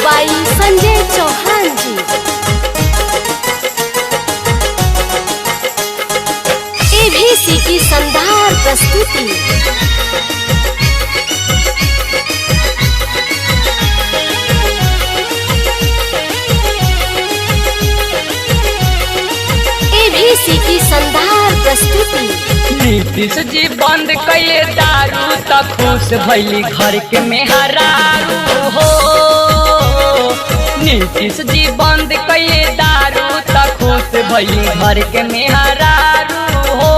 बाई संजय चौहान जी। एबीसी की शानदार प्रस्तुति। एबीसी की शानदार प्रस्तुति। नीतीश जी बंद कैले दारू त खुश भैली घर के मेहरारू हो। नीतीश जी बंद कैले दारू त खुश भैली घर के मेहरारू हो।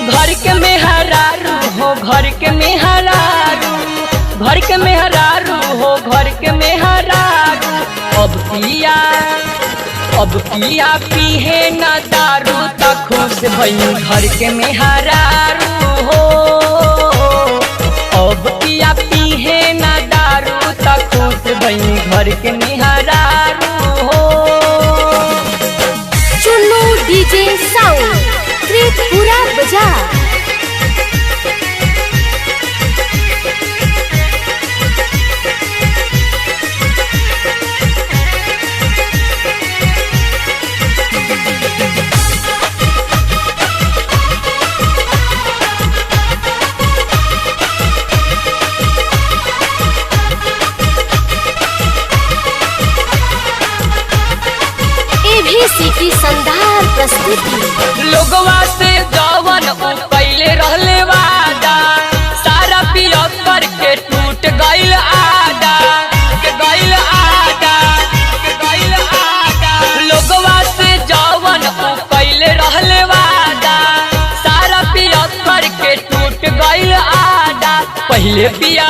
घर के मेहरारू हो, घर के मेहरारू, घर के मेहरारू हो, घर के मेहरारू। अब पिया पीहे न दारू त खुश भई घर के मेहरारू हो। अब पिया पीहे न दारू त खुश भई घर के मेहरारू हो। चुन्नू डीजे साउंड त्रिपुरा बाजार। एबीसी की शानदार प्रस्तुति। लोगवा से जवन कैले रहले वादा, सारा पिया करके टूट गइल आदा, के गइल आदा, के गइल आदा। लोगवा से जवन कैले रहले वादा, सारा पिया करके टूट गइल आदा। पहले पिया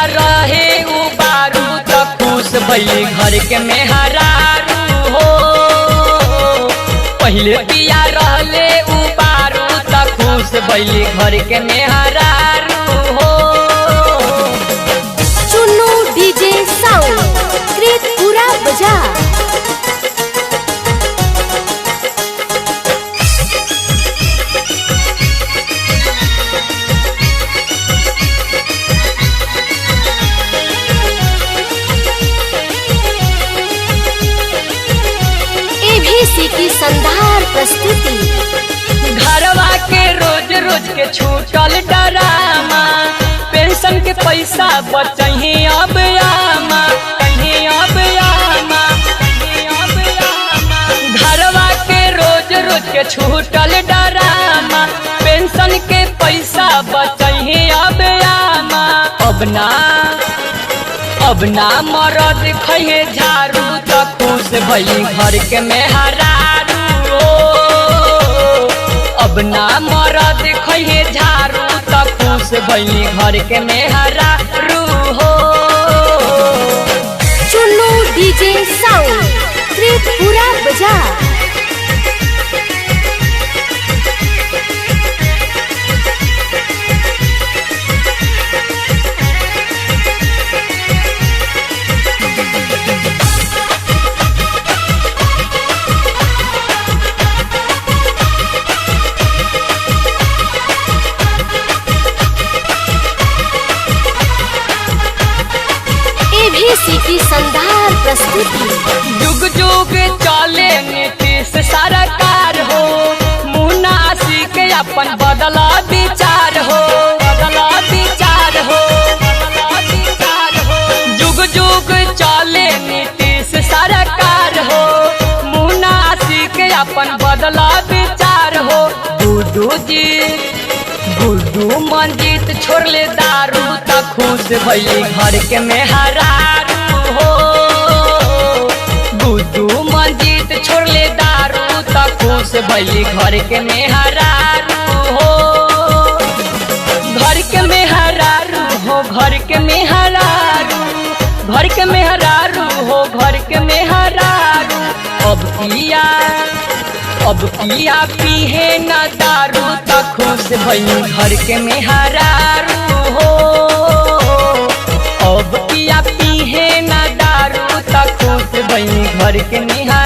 रहे उ बारू त खुश भइली घर के मेहरारू हो। पहले पिया रहले उ बारू त खुश भइली घर के मेहरारू हो। चुन्नू डीजे साउंड त्रिपुरा बाजार। एबीसी की शानदार प्रस्तुति। घरवा के रोज रोज के छूटल डरामा, पेंशन के पैसा बचही अब आमा, कहीं अब आमा, कहीं अब आमा। घरवा के रोज रोज के छूटल डरामा, पेंशन के पैसा बचही अब आमा। अब ना मरद खइहे झाड़ू त खुश भइली घर के मेहरारू हो। अब ना मरद खइहे झाड़ू त खुश भइली घर के मेहरारू हो। चुन्नू डीजे साउंड त्रिपुरा बाजार। एबीसी की शानदार प्रस्तुति। जुग जुग चले नीतीश सरकार हो। मुन्ना के अपन बदला विचार हो, बदला विचार हो, बदला विचार हो। जुग जुग चले नीतीश सरकार हो। मुन्ना के अपन बदला विचार हो। गुड्डू मंजीत छोड़ले दारू त खुश भइली घर के मेहरारू हो। गुड्डू मंजीत छोड़ले दारू त खुश भइली घर के मेहरारू हो। घर के मेहरारू हो, घर के मेहरारू, घर के मेहरारू हो, घर के मेहरारू। अब पिया पीहे न दारू त खुश भइली घर के मेहरारू हो। अब पिया पीहे न दारू त खुश भइली घर के मेहरारू।